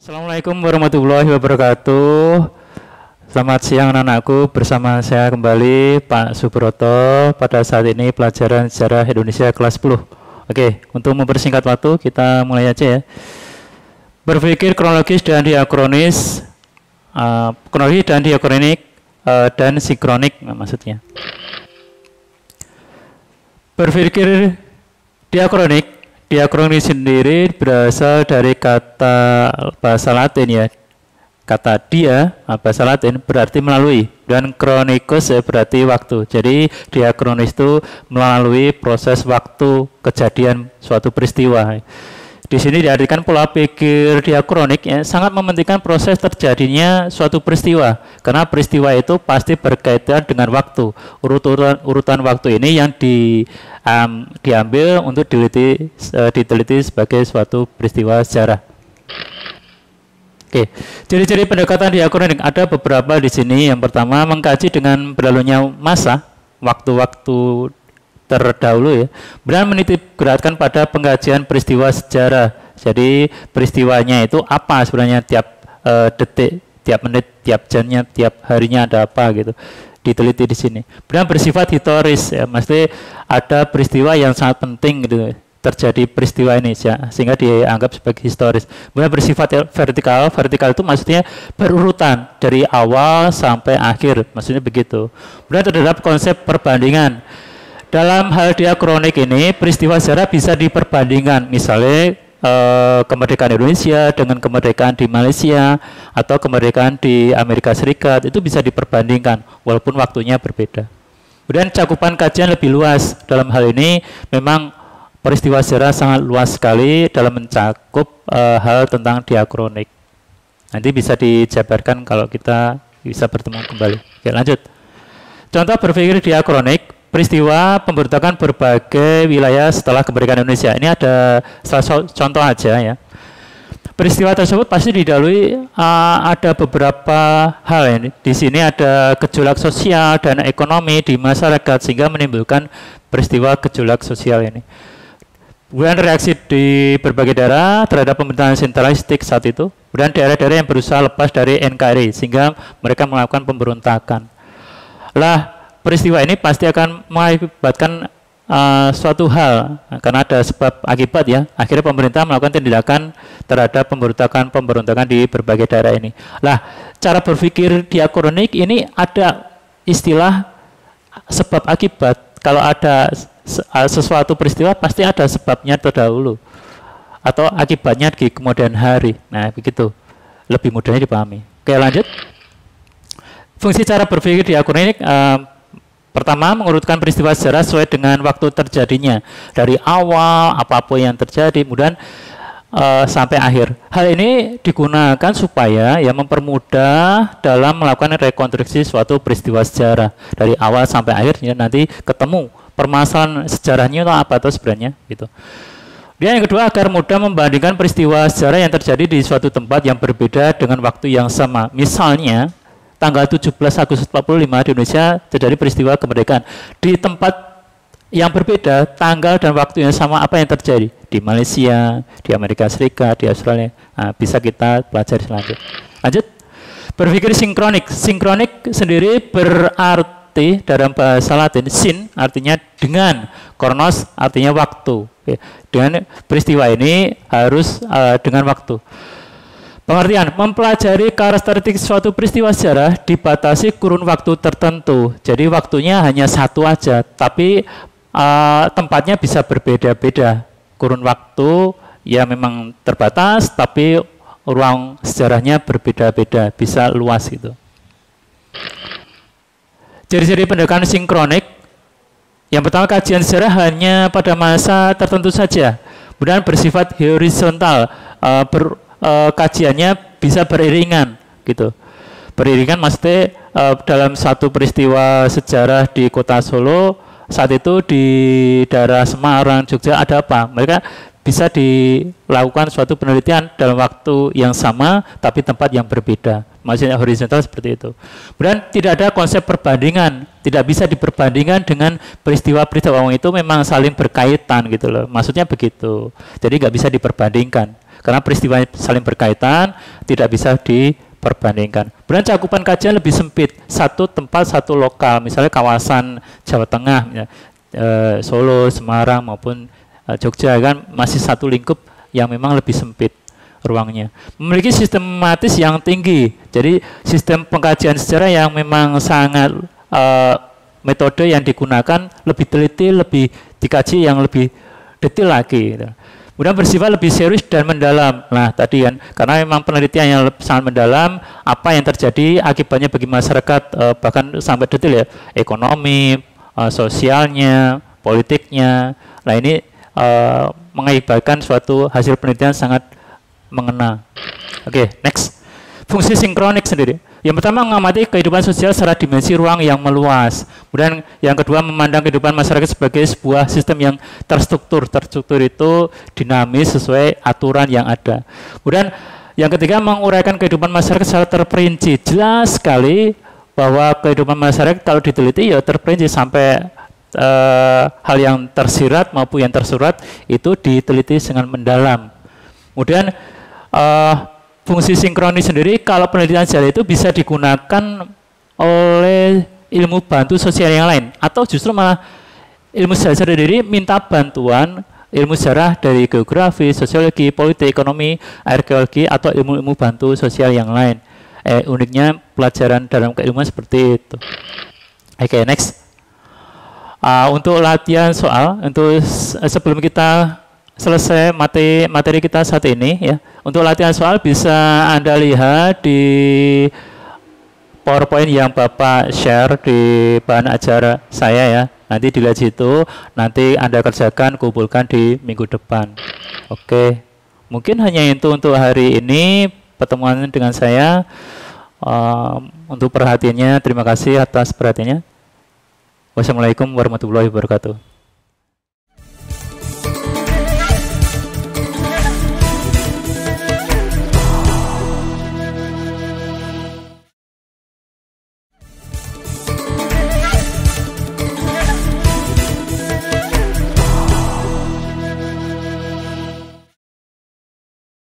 Assalamualaikum warahmatullahi wabarakatuh. Selamat siang anak-anakku, bersama saya kembali Pak Subroto pada saat ini pelajaran sejarah Indonesia kelas 10. Oke, untuk mempersingkat waktu kita mulai aja ya. Berpikir kronologis dan diakronis, kronologis dan diakronik dan sinkronik maksudnya. Berpikir diakronik. Diakronis sendiri berasal dari kata bahasa Latin ya. Kata dia, bahasa Latin berarti melalui, dan kronikus berarti waktu. Jadi diakronis itu melalui proses waktu kejadian suatu peristiwa. Di sini diartikan pola pikir diakronik ya, sangat mementingkan proses terjadinya suatu peristiwa, karena peristiwa itu pasti berkaitan dengan waktu. Urutan waktu ini yang diambil untuk diteliti sebagai suatu peristiwa sejarah. Oke, ciri-ciri pendekatan diakronik ada beberapa di sini. Yang pertama, mengkaji dengan berlalunya masa, waktu-waktu terdahulu ya, dan menitik beratkan pada pengkajian peristiwa sejarah. Jadi peristiwanya itu apa sebenarnya, tiap detik, tiap menit, tiap jamnya, tiap harinya ada apa gitu, diteliti di sini. Dan bersifat historis ya, mesti ada peristiwa yang sangat penting gitu terjadi peristiwa ini ya, sehingga dianggap sebagai historis. Kemudian bersifat vertikal. Vertikal itu maksudnya berurutan dari awal sampai akhir, maksudnya begitu. Kemudian terdapat konsep perbandingan. Dalam hal diakronik ini, peristiwa sejarah bisa diperbandingkan, misalnya kemerdekaan Indonesia dengan kemerdekaan di Malaysia atau kemerdekaan di Amerika Serikat, itu bisa diperbandingkan walaupun waktunya berbeda. Kemudian cakupan kajian lebih luas. Dalam hal ini memang peristiwa sejarah sangat luas sekali dalam mencakup hal tentang diakronik. Nanti bisa dijabarkan kalau kita bisa bertemu kembali. Oke, lanjut. Contoh berpikir diakronik. Peristiwa pemberontakan berbagai wilayah setelah kemerdekaan Indonesia. Ini ada salah contoh aja ya. Peristiwa tersebut pasti didahului ada beberapa hal ini. Di sini ada gejolak sosial dan ekonomi di masyarakat sehingga menimbulkan peristiwa gejolak sosial ini. Kemudian reaksi di berbagai daerah terhadap pemerintahan sentralistik saat itu. Kemudian daerah-daerah yang berusaha lepas dari NKRI sehingga mereka melakukan pemberontakan. Peristiwa ini pasti akan mengakibatkan suatu hal, karena ada sebab akibat ya. Akhirnya pemerintah melakukan tindakan terhadap pemberontakan di berbagai daerah ini. Cara berpikir diakronik ini ada istilah sebab akibat. Kalau ada sesuatu peristiwa pasti ada sebabnya terdahulu atau akibatnya di kemudian hari. Nah, begitu. Lebih mudahnya dipahami. Oke, lanjut. Fungsi cara berpikir diakronik pertama, mengurutkan peristiwa sejarah sesuai dengan waktu terjadinya. Dari awal, apapun yang terjadi, kemudian sampai akhir. Hal ini digunakan supaya ya mempermudah dalam melakukan rekonstruksi suatu peristiwa sejarah. Dari awal sampai akhirnya nanti ketemu permasalahan sejarahnya itu apa tuh sebenarnya. Gitu. Dan yang kedua, agar mudah membandingkan peristiwa sejarah yang terjadi di suatu tempat yang berbeda dengan waktu yang sama. Misalnya, tanggal 17 Agustus 45 di Indonesia terjadi peristiwa kemerdekaan. Di tempat yang berbeda, tanggal dan waktu yang sama, apa yang terjadi? Di Malaysia, di Amerika Serikat, di Australia. Nah, bisa kita pelajari selanjutnya. Lanjut. Berpikir sinkronik. Sinkronik sendiri berarti dalam bahasa Latin, sin artinya dengan, kronos artinya waktu. Dengan peristiwa ini harus dengan waktu. Pengertian, mempelajari karakteristik suatu peristiwa sejarah dibatasi kurun waktu tertentu. Jadi waktunya hanya satu aja, tapi tempatnya bisa berbeda-beda. Kurun waktu ya memang terbatas, tapi ruang sejarahnya berbeda-beda, bisa luas gitu. Ciri-ciri pendekatan sinkronik. Yang pertama, kajian sejarah hanya pada masa tertentu saja. Kemudian bersifat horizontal, kajiannya bisa beriringan gitu. Beriringan maksudnya dalam satu peristiwa sejarah di kota Solo, saat itu di daerah Semarang, Jogja ada apa? Mereka bisa dilakukan suatu penelitian dalam waktu yang sama tapi tempat yang berbeda. Maksudnya horizontal seperti itu. Kemudian tidak ada konsep perbandingan, tidak bisa diperbandingkan dengan peristiwa-peristiwa itu memang saling berkaitan gitu loh. Maksudnya begitu. Jadi nggak bisa diperbandingkan. Karena peristiwa saling berkaitan, tidak bisa diperbandingkan. Kemudian cakupan kajian lebih sempit, satu tempat, satu lokal, misalnya kawasan Jawa Tengah, ya, Solo, Semarang maupun Jogja kan masih satu lingkup yang memang lebih sempit ruangnya. Memiliki sistematis yang tinggi, jadi sistem pengkajian sejarah yang memang sangat metode yang digunakan lebih teliti, lebih dikaji yang lebih detail lagi. Gitu. Kemudian bersifat lebih serius dan mendalam. Nah tadi kan, karena memang penelitian yang sangat mendalam, apa yang terjadi akibatnya bagi masyarakat, bahkan sampai detail ya, ekonomi, sosialnya, politiknya. Nah ini mengakibatkan suatu hasil penelitian sangat mengena. Oke, next. Fungsi sinkronik sendiri. Yang pertama, mengamati kehidupan sosial secara dimensi ruang yang meluas. Kemudian yang kedua, memandang kehidupan masyarakat sebagai sebuah sistem yang terstruktur. Terstruktur itu dinamis sesuai aturan yang ada. Kemudian yang ketiga, menguraikan kehidupan masyarakat secara terperinci. Jelas sekali bahwa kehidupan masyarakat kalau diteliti ya terperinci sampai hal yang tersirat maupun yang tersurat itu diteliti dengan mendalam. Kemudian fungsi sinkronis sendiri, kalau penelitian sejarah itu bisa digunakan oleh ilmu bantu sosial yang lain, atau justru malah ilmu sejarah sendiri minta bantuan ilmu sejarah dari geografi, sosiologi, politik, ekonomi, arkeologi, atau ilmu-ilmu bantu sosial yang lain. Uniknya pelajaran dalam keilmuan seperti itu. Oke, next. Untuk latihan soal, untuk sebelum kita selesai materi kita saat ini ya. Untuk latihan soal bisa Anda lihat di PowerPoint yang Bapak share di bahan ajar saya ya. Nanti dilihat situ, nanti Anda kerjakan, kumpulkan di minggu depan. Oke. Mungkin hanya itu untuk hari ini pertemuan dengan saya. Untuk perhatiannya, terima kasih atas perhatiannya. Wassalamualaikum warahmatullahi wabarakatuh.